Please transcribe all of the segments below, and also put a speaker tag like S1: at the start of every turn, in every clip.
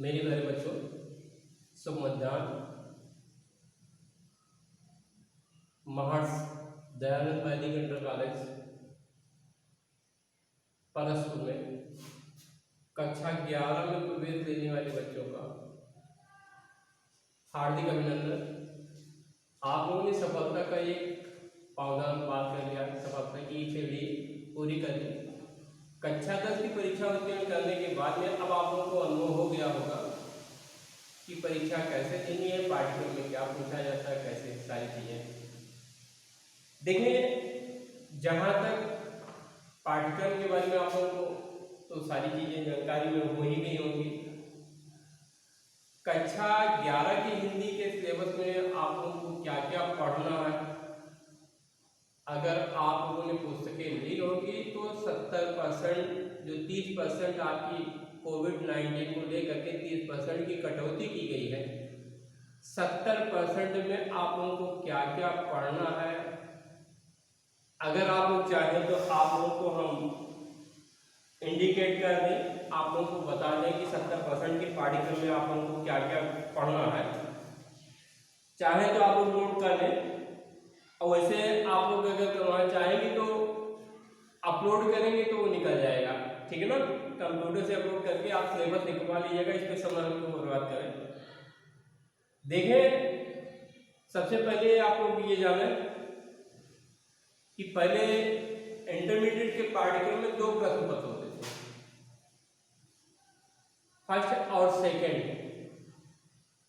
S1: मेरे प्यारे बच्चों, शुभ मध्याह्न। महर्षि दयानंद वैदिक इंटर कॉलेज परसपुर में कक्षा 11 में प्रवेश लेने वाले बच्चों का हार्दिक अभिनंदन। आप लोगों ने सफलता का एक पावदान पार कर लिया, सफलता की सीढ़ी पूरी कर ली। कक्षा 10 की परीक्षा उत्तीर्ण करने के बाद में अब आप लोगों को अनुभव हो गया होगा कि परीक्षा कैसे देनी है, पाठ्यक्रम में क्या पूछा जाता है, कैसे सारी चीज़ें। देखिए, जहाँ तक पाठ्यक्रम के बारे में आप लोगों को तो सारी चीज़ें जानकारी में हो ही गई होंगी। कक्षा 11 की हिंदी के सिलेबस में आप लोगों को क्या क्या पढ़ना है, अगर आप लोगों ने पुस्तकें ली होगी तो 70% जो 30% आपकी कोविड-19 को लेकर के 30% की कटौती की गई है, 70% में आप लोगों को क्या क्या पढ़ना है, अगर आप लोग चाहें तो आप लोगों को हम इंडिकेट कर दें, आप लोगों को बता दें कि 70% के पाठ्यक्रम में आप लोगों को क्या क्या पढ़ना है। चाहे तो आप लोग नोट कर लें, और वैसे आप लोग अगर करवाना चाहेंगे तो अपलोड करेंगे तो वो निकल जाएगा, ठीक है ना। कंप्यूटर से अपलोड करके आप सिलेबस लिखवा लीजिएगा, इस पर समय हम लोग बर्बाद करें। देखें, सबसे पहले आप लोग ये जानें कि पहले इंटरमीडिएट के पाठ्यक्रम में 2 प्रश्न पत्र होते थे, फर्स्ट और सेकंड।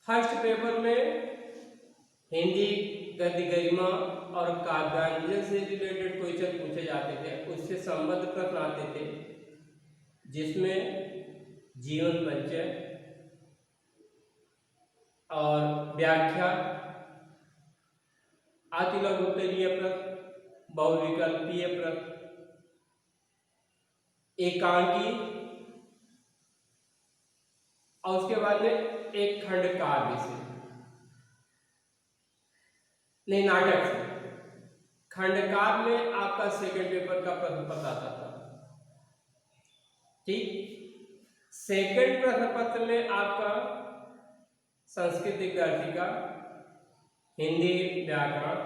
S1: फर्स्ट पेपर में हिंदी, गद्य, गरिमा और काव्यांजलि से रिलेटेड क्वेश्चन पूछे जाते थे, उससे संबद्ध प्रश्न आते थे, जिसमें जीवन परिचय और व्याख्या, अतिलघुत्तरीय प्रश्न, बहुविकल्पीय प्रश्न, एकांकी, और उसके बाद में एक खंड काव्य से नहीं नाटक से। खंडकाव्य में आपका सेकंड पेपर का प्रश्न पत्र आता था, ठीक। सेकंड प्रश्न पत्र में आपका संस्कृत दीर्घिका, हिंदी व्याकरण,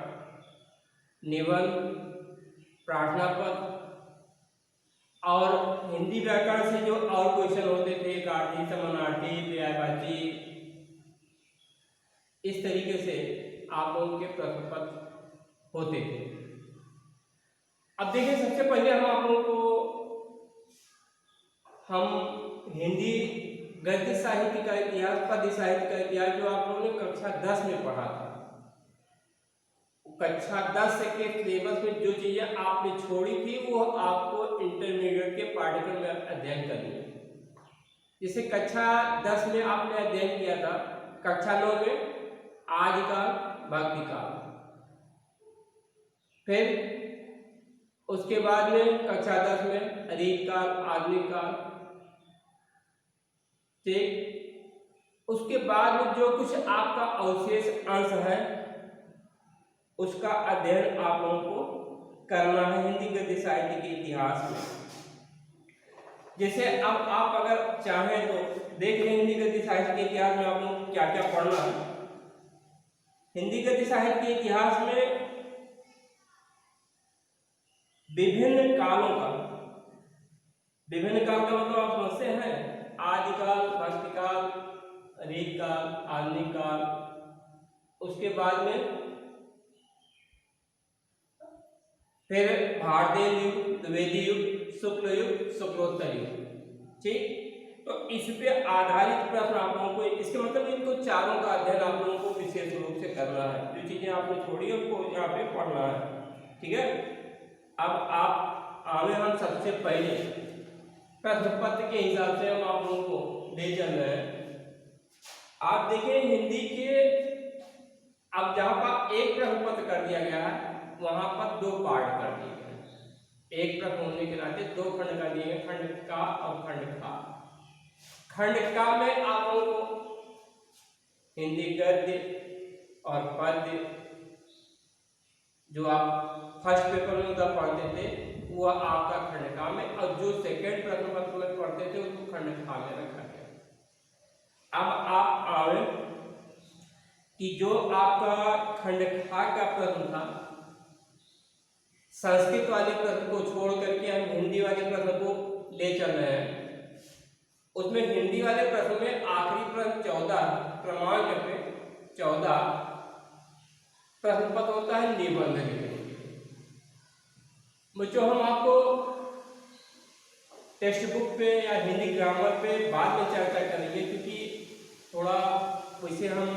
S1: निबंध, प्रार्थना पत्र, और हिंदी व्याकरण से जो और क्वेश्चन होते थे, काठी, समानार्थी, पर्यायवाची, इस तरीके से आप लोगों के प्रश्न पत्र होते थे। अब देखिए, सबसे पहले हम आप लोगों को हिंदी गद्य साहित्य का इतिहास, पद्य साहित्य का इतिहास जो आप लोगों ने कक्षा 10 में पढ़ा था, कक्षा 10 के सिलेबस में जो चीजें आपने छोड़ी थी वो आपको इंटरमीडिएट के पाठ्यक्रम में अध्ययन करनी है। जैसे कक्षा 10 में आपने अध्ययन किया था, कक्षा 9 में आदिकाल, भक्तिकाल, फिर उसके बाद में कक्षा 10 में रीतकाल, आधुनिक काल, ठीक। उसके बाद में जो कुछ आपका अवशेष अंश है उसका अध्ययन आप लोगों को करना है हिंदी गद्य साहित्य के इतिहास में। जैसे अब आप अगर चाहें तो देख लें हिंदी गद्य साहित्य के इतिहास में आप लोगों को क्या क्या पढ़ना है। हिंदी गद्य साहित्य के इतिहास में विभिन्न कालों का मतलब आप समझते हैं, आदिकाल, भक्तिकाल, रीतकाल, आधुनिक काल, उसके बाद में फिर भारतीय युग, द्विवेदी युग, शुक्ल युग, शुक्लोत्तर युग, ठीक। तो इस पे आधारित प्रश्न आप लोगों को, इसके मतलब इनको चारों का अध्ययन आप लोगों को विशेष रूप से करना है। जो चीजें आपने छोड़ी है उनको यहाँ पे पढ़ना है, ठीक है। अब आप हम सबसे पहले प्रश्न पत्र के हिसाब से हम आप लोगों को ले चल रहे हैं। आप देखिए, हिंदी के अब जहाँ पर एक प्रश्न पत्र कर दिया गया है वहां पर 2 पार्ट कर दिए गए। एक प्रश्न होने के नाते 2 खंड कर दिए गए, खंड का और खंड का। खंड का में आप लोगों को हिंदी गद्य और पद्य जो आप फर्स्ट पेपर में उधर पढ़ते थे वो आपका खंड का में, और जो सेकेंड प्रश्न पत्र में पढ़ते थे उसको खंड खा में रखा गया। कि जो आपका खंड खा का प्रश्न था, संस्कृत वाले प्रश्न को छोड़ करके हम हिंदी वाले प्रश्न को ले चल रहे हैं। उसमें हिंदी वाले प्रश्न में आखिरी प्रश्न 14 क्रमांक पे 14 प्रश्न पत्र होता है निबंध लिखने के लिए। बच्चों हम आपको टेक्स्ट बुक पे या हिंदी ग्रामर पे बाद में चर्चा करेंगे, क्योंकि थोड़ा वैसे हम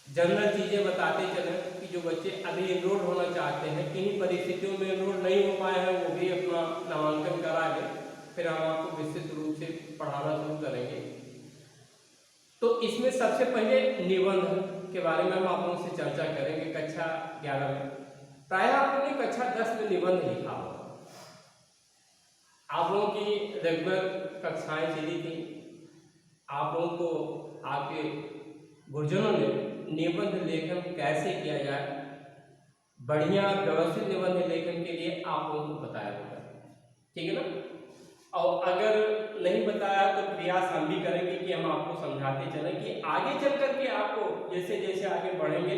S1: जनरल चीज़ें बताते चलें कि जो बच्चे अभी एनरोल होना चाहते हैं, किन्हीं परिस्थितियों में एनरोल नहीं हो पाए हैं, वो भी अपना नामांकन करा के फिर हम आपको विस्तृत रूप से पढ़ाना शुरू करेंगे। तो इसमें सबसे पहले निबंध के बारे में हम आप लोगों से चर्चा करेंगे। कक्षा 11 में प्रायः आप लोगों ने कक्षा 10 में निबंध लिखा होगा। आप लोगों की रेगुलर कक्षाएं चली थी, आप लोगों को आपके गुरुजनों ने निबंध लेखन कैसे किया जाए, बढ़िया व्यवस्थित निबंध लेखन के लिए आप लोगों को बताया होगा, ठीक है ना। और अगर नहीं बताया तो प्रयास हम भी करेंगे कि हम आपको समझाते चलें कि आगे चल करके आपको जैसे जैसे आगे बढ़ेंगे,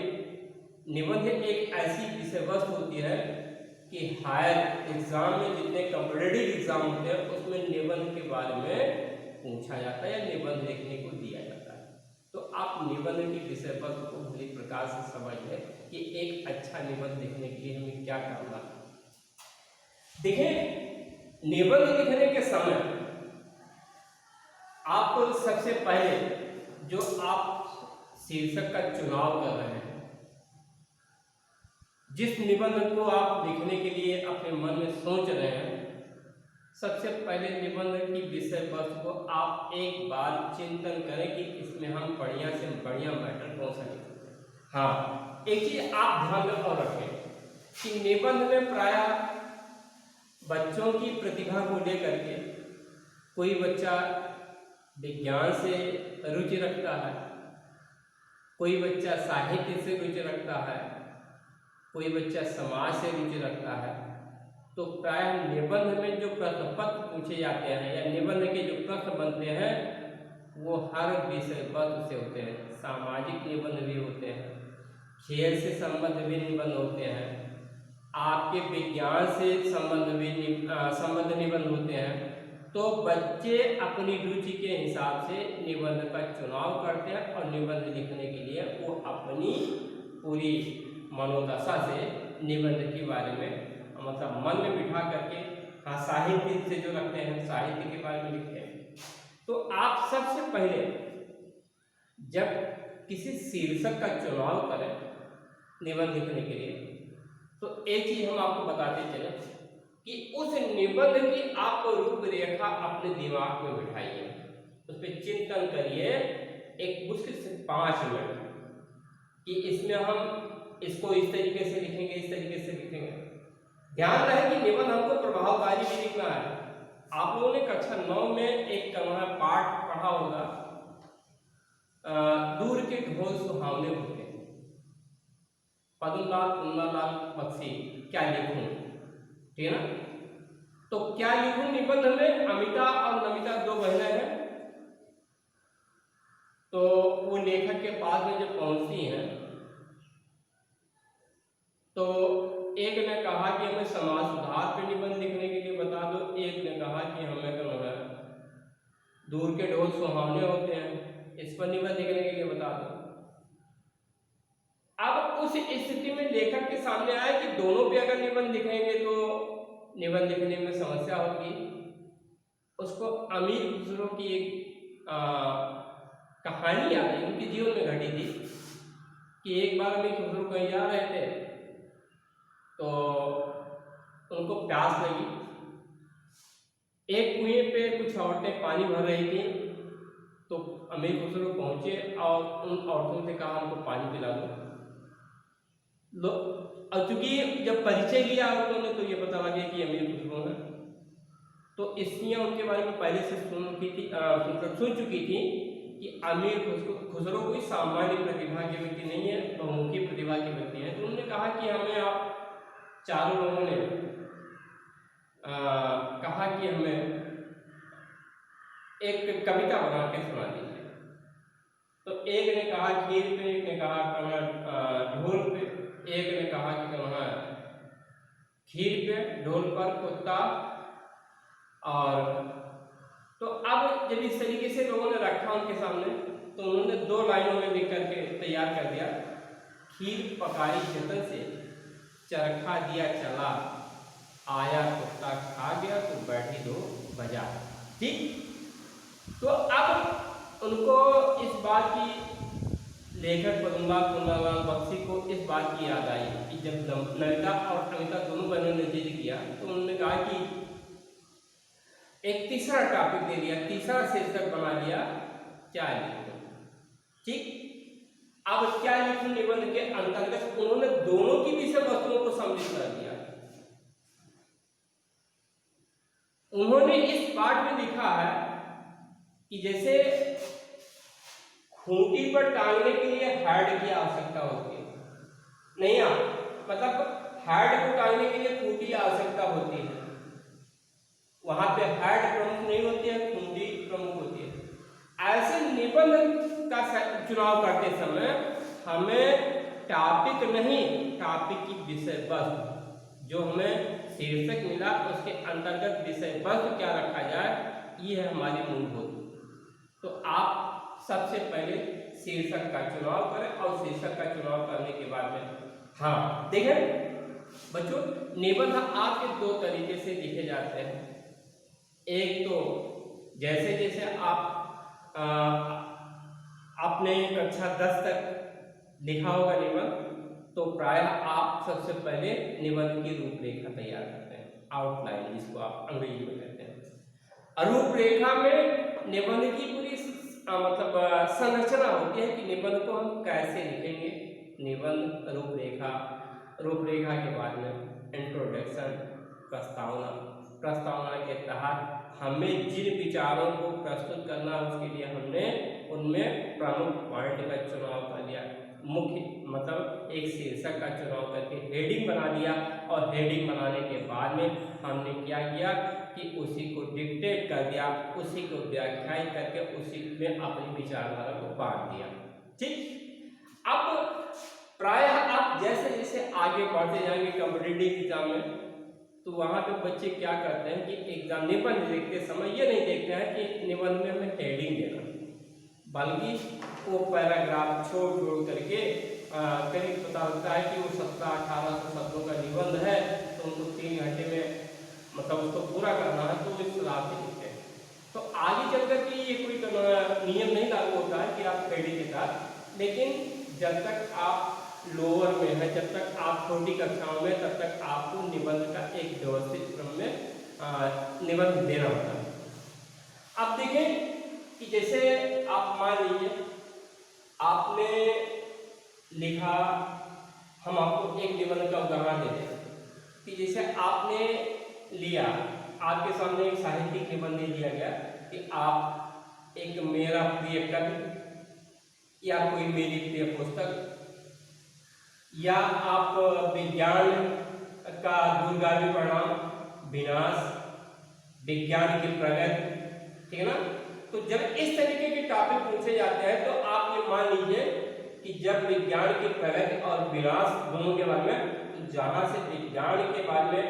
S1: निबंध एक ऐसी विषय वस्तु होती है कि हायर एग्जाम में जितने कॉम्पिटिटिव एग्जाम होते हैं उसमें निबंध के बारे में पूछा जाता है या निबंध लिखने को दिया जाता है। तो आप निबंध की विषय वस्तु को भली प्रकार से समझ लें कि एक अच्छा निबंध लिखने के लिए हमें क्या करना है। देखिए, निबंध लिखने के समय आप सबसे पहले जो आप शीर्षक का चुनाव कर रहे हैं, जिस निबंध को आप लिखने के लिए अपने मन में सोच रहे हैं, सबसे पहले निबंध की विषय वस्तु को आप एक बार चिंतन करें कि इसमें हम बढ़िया से बढ़िया मैटर कौन सा लिख सकते हैं। हाँ, एक चीज आप ध्यान में और रखें कि निबंध में प्रायः बच्चों की प्रतिभा को लेकर के कोई बच्चा विज्ञान से रुचि रखता है, कोई बच्चा साहित्य से रुचि रखता है, कोई बच्चा समाज से रुचि रखता है। तो प्रायः निबंध में जो प्रश्न पत्र पूछे जाते हैं या निबंध के जो प्रश्न बनते हैं वो हर विषय वस्तु से होते हैं। सामाजिक निबंध भी होते हैं, खेल से संबंध भी निबंध होते हैं, आपके विज्ञान से संबंध निबंध होते हैं। तो बच्चे अपनी रुचि के हिसाब से निबंध का चुनाव करते हैं और निबंध लिखने के लिए वो अपनी पूरी मनोदशा से निबंध के बारे में मतलब मन में बिठा करके, हाँ, साहित्य से जो रखते हैं साहित्य के बारे में लिखते हैं। तो आप सबसे पहले जब किसी शीर्षक का चुनाव करें निबंध लिखने के लिए, तो एक चीज हम आपको बताते चले कि उस निबंध की आप रूपरेखा अपने दिमाग में बिठाइए, उस पर चिंतन करिए एक मुश्किल से 5 मिनट कि इसमें हम इसको इस तरीके से लिखेंगे, इस तरीके से लिखेंगे। ध्यान रहे कि निबंध हमको प्रभावकारी भी लिखना है। आप लोगों ने कक्षा 9 में एक पाठ पढ़ा होगा, दूर के ढोल सुहावने होते हैं, पद्मलाल कुंदनलाल बख्शी, क्या लिखूं, ठीक है ना। तो क्या लिखूं निबंध में, अमिता और नमिता 2 बहनें हैं। तो वो लेखक के पास में जब पहुंचती हैं तो एक ने कहा कि हमें समाज सुधार पे निबंध लिखने के लिए बता दो, एक ने कहा कि हमें दूर के ढोल सुहावने होते हैं इस पर निबंध लिखने के लिए बता दो। अब उस स्थिति में लेखक के सामने आया कि दोनों पे अगर निबंध लिखेंगे तो निबंध लिखने में समस्या होगी। उसको अमीर खुसरो की एक कहानी आ गई, उनके जीवन में घटी थी कि एक बार अमीर खुसरो कहीं जा रहे थे तो उनको प्यास लगी। एक कुएं पे कुछ औरतें पानी भर रही थी, तो अमीर खुसरो पहुंचे और उन औरतों से कहा हमको पानी पिला दो। और चूंकि जब परिचय लिया उन्होंने तो ये पता लगे कि अमीर खुसरो है, तो स्त्रियां उनके बारे में पहले से सुन चुकी थी कि अमीर खुसरो कोई सामान्य प्रतिभा के व्यक्ति नहीं है, बहुमुखी प्रतिभा के व्यक्ति है। तो उन्होंने कहा कि हमें आप चारों लोगों ने कहा कि हमें एक कविता बना के सुना दीजिए। तो एक ने कहा खीर पे, एक ने कहा ढोल पे, एक ने कहा कि खीर पे, ढोल पर कुत्ता। और तो अब जब इस तरीके से लोगों ने रखा उनके सामने, तो उन्होंने 2 लाइनों में लिख करके तैयार कर दिया, खीर पकाई जतन से, चरखा दिया चला, आया कुत्ता खा गया तो बैठी दो बजा। ठीक, तो अब उनको इस बात की, लेखक पद्मनाभ पुन्नालाल बख्शी को इस बात की याद आई कि जब नमिता और अमिता दोनों बहनों ने जिद किया तो उन्होंने कहा कि एक तीसरा टॉपिक दे दिया, तीसरा शीर्षक बना लिया, क्या लिखूं। ठीक, अब क्या लिखूं निबंध के अंतर्गत उन्होंने दोनों की विषय वस्तुओं को सम्मिलित कर दिया। उन्होंने इस पाठ में लिखा है कि जैसे खूंटी पर टांगने के लिए हेड की आवश्यकता होती है, नहीं मतलब हेड को टांगने के लिए खूंटी की आवश्यकता होती है, वहां पे हेड प्रमुख नहीं होती है, खूंटी प्रमुख होती है। ऐसे निबंध का चुनाव करते समय हमें टॉपिक नहीं, टॉपिक की विषय वस्तु, जो हमें शीर्षक मिला उसके अंतर्गत विषय वस्तु क्या रखा जाए, ये है हमारी मूलभूत। तो आप सबसे पहले शीर्षक का चुनाव करें और शीर्षक का चुनाव करने के बाद में, हाँ देखें बच्चों, निबंध आपके 2 तरीके से लिखे जाते हैं। एक तो जैसे जैसे आप आपने कक्षा 10 तक लिखा होगा निबंध, तो प्रायः आप सबसे पहले निबंध की रूपरेखा तैयार करते हैं, आउटलाइन जिसको आप अंग्रेजी में कहते हैं। रूपरेखा में निबंध की पूरी मतलब संरचना होती है कि निबंध को हम कैसे लिखेंगे। निबंध, रूपरेखा, रूपरेखा के बाद में इंट्रोडक्शन, प्रस्तावना, प्रस्तावना के तहत हमें जिन विचारों को प्रस्तुत करना है उसके लिए हमने उनमें प्रमुख पॉइंट का चुनाव कर लिया, मुख्य मतलब एक शीर्षक का चुनाव करके हेडिंग बना दिया, और हेडिंग बनाने के बाद में हमने क्या किया कि उसी को डिक्टेट कर दिया, उसी को व्याख्यायित करके उसी में अपनी विचारधारा को बांट दिया। ठीक, अब प्रायः आप जैसे जैसे आगे बढ़ते जाएंगे कॉम्पिटिटिव एग्जाम में, तो वहाँ पे बच्चे क्या करते हैं कि एग्जाम निबंध लिखते समय ये नहीं देखते हैं कि निबंध में हमें हेडिंग देना, बल्कि वो पैराग्राफ छोड़ करके करीब पता लगता है कि वो 1700-1800 शब्दों का निबंध है, तो उनको 3 घंटे में मतलब उसको पूरा करना है, तो इस हिसाब से लिखते हैं। तो आगे चल करके ये कोई नियम नहीं लागू होता है कि आप हेडिंग के साथ, लेकिन जब तक आप लोअर में है, जब तक आप छोटी कक्षाओं में, तब तक आपको निबंध का एक व्यवस्थित क्रम में निबंध देना होता है। अब देखें कि जैसे आप मान लीजिए आपने लिखा, हम आपको एक निबंध का उदाहरण देते हैं कि जैसे आपने लिया, आपके सामने एक साहित्यिक निबंध दिया गया कि आप एक मेरा प्रिय कवि या कोई मेरी प्रिय पुस्तक, या आप विज्ञान का दूरगामी परिणाम, विनाश, विज्ञान की प्रगति, ठीक है ना। तो जब इस तरीके के टॉपिक पूछे जाते हैं तो आप ये मान लीजिए कि जब विज्ञान की प्रगति और विनाश दोनों के बारे में, तो जहाँ से विज्ञान के बारे में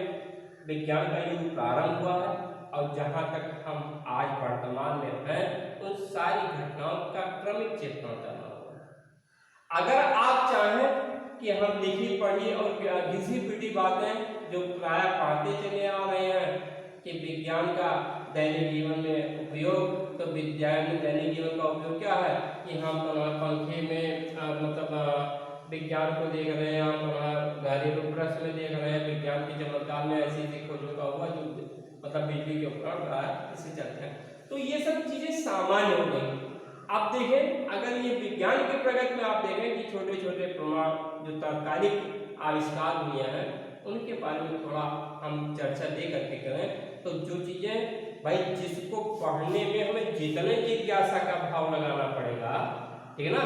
S1: विज्ञान का युग प्रारंभ हुआ है और जहाँ तक हम आज वर्तमान में हैं, उन सारी घटनाओं का क्रमिक चित्रण करना होगा। अगर आप चाहें कि हम लिखी पढ़ी और घिसी पिटी बातें जो प्रायः पढ़ते चले आ रहे हैं कि विज्ञान का दैनिक जीवन में उपयोग, तो विज्ञान में दैनिक जीवन का उपयोग क्या है कि हम पंखे में मतलब विज्ञान को देख रहे हैं, हम घरेलू ब्रश में देख रहे हैं, विज्ञान की चमत्कार में ऐसी ऐसी खोजों का हुआ जो मतलब बिजली के उपकरण रहा है, इससे चलते हैं। तो ये सब चीजें सामान्य हो गई। आप देखें, अगर ये विज्ञान की प्रगति में आप देखें कि छोटे छोटे प्रमाण जो तात्कालिक आविष्कार हुए हैं उनके बारे में थोड़ा हम चर्चा दे करके करें, तो जो चीजें भाई जिसको पढ़ने में हमें जितने जिज्ञासा का भाव लगाना पड़ेगा, ठीक है ना,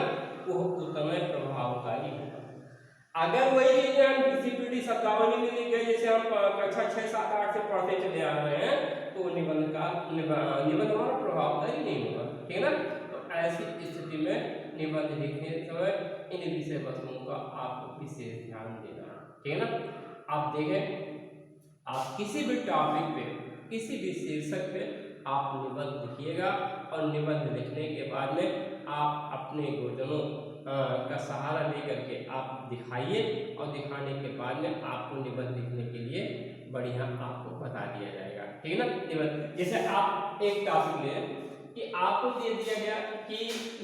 S1: वो उतने प्रभावकारी होगा। अगर वही चीजें हम किसी पीढ़ी शब्दावली में लिख गए जैसे हम कक्षा 6, 7, 8 से पढ़ते चले आ रहे हैं, तो निबंध हमारा प्रभावकारी नहीं होगा, ठीक है ना। तो ऐसी स्थिति में निबंध लिखने समय इन विषय वस्तुओं का आपको विशेष ध्यान देना है, ठीक है ना। आप देखें, आप किसी भी टॉपिक पे, किसी भी शीर्षक पे आप निबंध लिखिएगा और निबंध लिखने के बाद में आप अपने गुरुजनों का सहारा लेकर के आप दिखाइए और दिखाने के बाद में आपको निबंध लिखने के लिए बढ़िया आपको बता दिया जाएगा, ठीक है ना। निबंध जैसे आप एक टॉपिक लें कि आपको दे दिया गया कि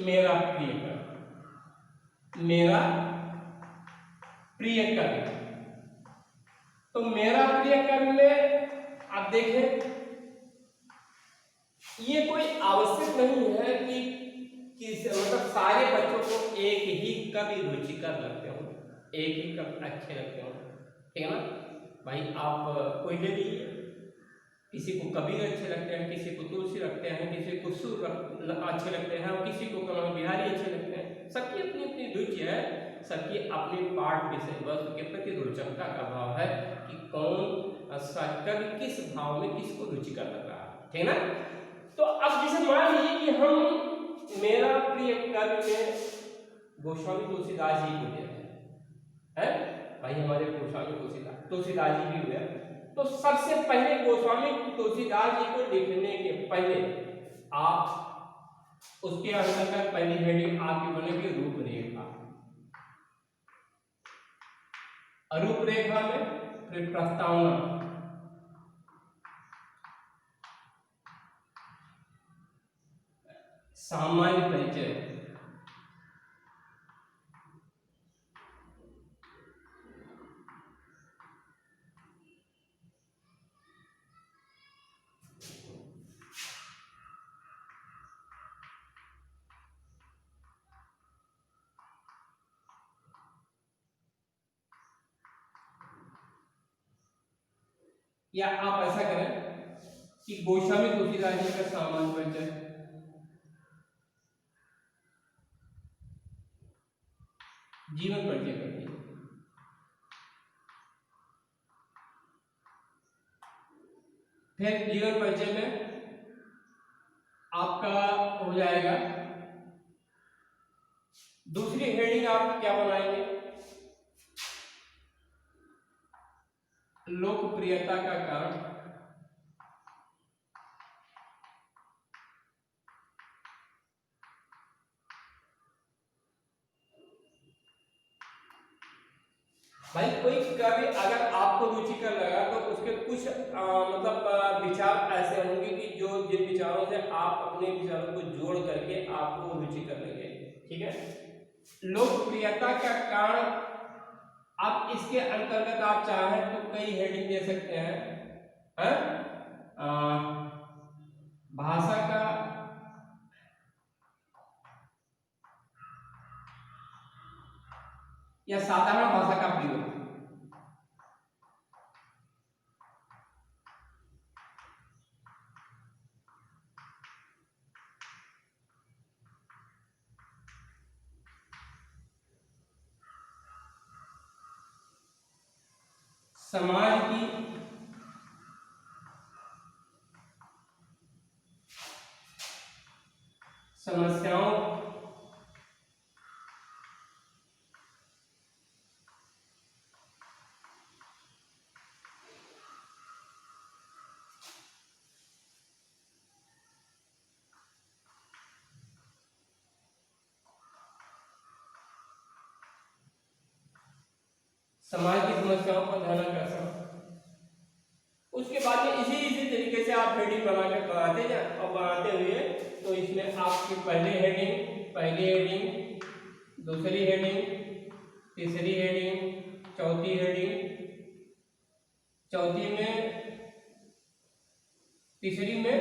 S1: मेरा प्रिय कवि, मेरा प्रिय कवि, तो मेरा प्रिय कवि में आप देखें ये कोई आवश्यक नहीं है कि मतलब सारे बच्चों को एक ही कवि रुचिकर लगते हो, एक ही कवि अच्छे लगते हो, ठीक है ना भाई। आप कोई ले लीजिए, किसी को कबीर अच्छे लगते हैं, किसी को तुलसी लगते हैं, किसी को सुर अच्छे लगते हैं और किसी को कमल बिहारी अच्छे लगते हैं। सबकी अपनी अपनी रुचि है, सबकी अपनी पाठ विषय वस्तु के प्रति रोचकता का भाव है कि कौन कवि किस भाव में किसको रुचिकर लग रहा है, ठीक है ना। तो अब जैसे मान लीजिए कि हम मेरा प्रिय कवि में गोस्वामी तुलसीदास जी को दिया है भाई, हमारे गोस्वामी तुलसीदास जी भी हुए। तो सबसे पहले गोस्वामी तुलसीदास जी को लिखने के पहले आप उसके अंतर्गत पहली हेडिंग आपकी बनेगी रूपरेखा, रूपरेखा में फिर प्रस्तावना, सामान्य परिचय, या आप ऐसा करें कि गोस्वामी तुलसीदास जी का सामान्य परिचय, जीवन परिचय कर दीजिए, फिर जीवन परिचय में आपका हो जाएगा दूसरी हेडिंग आप क्या बनाएंगे, लोकप्रियता का कारण, भाई कोई कवि अगर आपको रुचिकर लगा तो उसके कुछ मतलब विचार ऐसे होंगे कि जो जिन विचारों से आप अपने विचारों को जोड़ करके आपको रुचिकर लगे, ठीक है। लोकप्रियता का कारण, आप इसके अंतर्गत आप चाहें तो कई हेडिंग दे सकते हैं, भाषा का या साधारण भाषा का प्रयोग, समाज की समस्याओं, समाज की समस्याओं पर ध्यानाकर्षण। उसके बाद में इसी तरीके से आप हेडिंग बनाकर बनाते जाए और बनाते हुए तो इसमें आपकी पहली हेडिंग, दूसरी हेडिंग, तीसरी हेडिंग, चौथी हेडिंग, चौथी में, तीसरी में,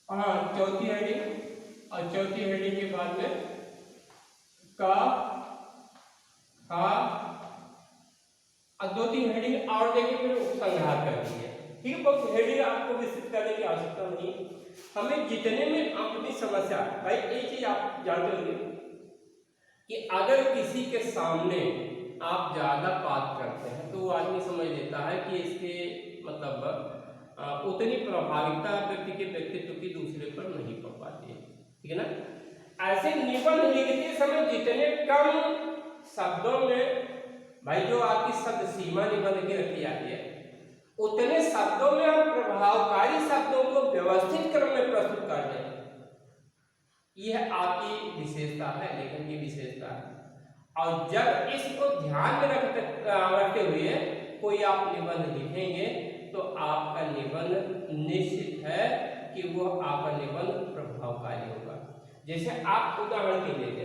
S1: हाँ चौथी हेडिंग और चौथी हेडिंग के बाद में का, खा और 2-3 हेडिंग और देंगे, फिर उपसंहार कर दिए, ठीक है। बहुत हेडिंग आपको विस्तृत करने की आवश्यकता नहीं, हमें जितने में अपनी समस्या, भाई एक चीज आप जानते होंगे कि अगर किसी के सामने आप ज्यादा बात करते हैं तो वो आदमी समझ लेता है कि इसके मतलब उतनी प्रभाविता व्यक्ति के व्यक्तित्व की दूसरे पर नहीं पड़ पाती है, ठीक है ना। ऐसे निबंध लिखते समय जितने कम शब्दों में, भाई जो आपकी शब्द सीमा निबंध की रखी जाती है, उतने शब्दों में हम प्रभावकारी शब्दों को व्यवस्थित क्रम में प्रस्तुत कर दें, यह आपकी विशेषता है, लेखन की विशेषता है। और जब इसको ध्यान में रखते हुए कोई आप निबंध लिखेंगे तो आपका निबंध निश्चित है कि वो आपका निबंध प्रभावकारी होगा। जैसे आप उदाहरण के लिए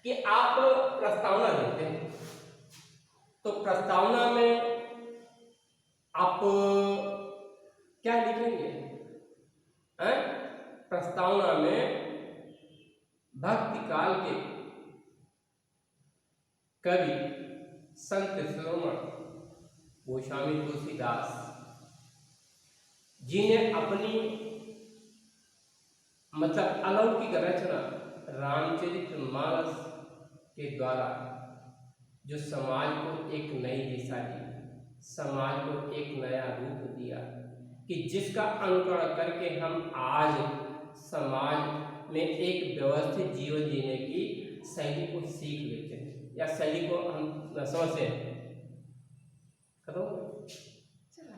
S1: कि आप प्रस्तावना देते हैं, तो प्रस्तावना में आप क्या लिखेंगे? प्रस्तावना में भक्ति काल के कवि संत शिरोमण गोस्वामी तुलसीदास जिन्हें अपनी मतलब अलौकिक रचना रामचरितमानस के द्वारा जो समाज को एक नई दिशा दी, समाज को एक नया रूप दिया, कि जिसका अनुकरण करके हम आज समाज में एक व्यवस्थित जीवन जीने की शैली को सीख लेते हैं या शैली को हम समझते हैं,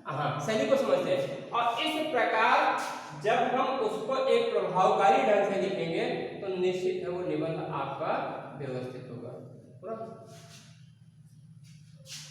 S1: हाँ शैली को समझते हैं। और इस प्रकार जब हम उसको एक प्रभावकारी ढंग से लिखेंगे तो निश्चित है वो निबंध आपका व्यवस्थित होगा।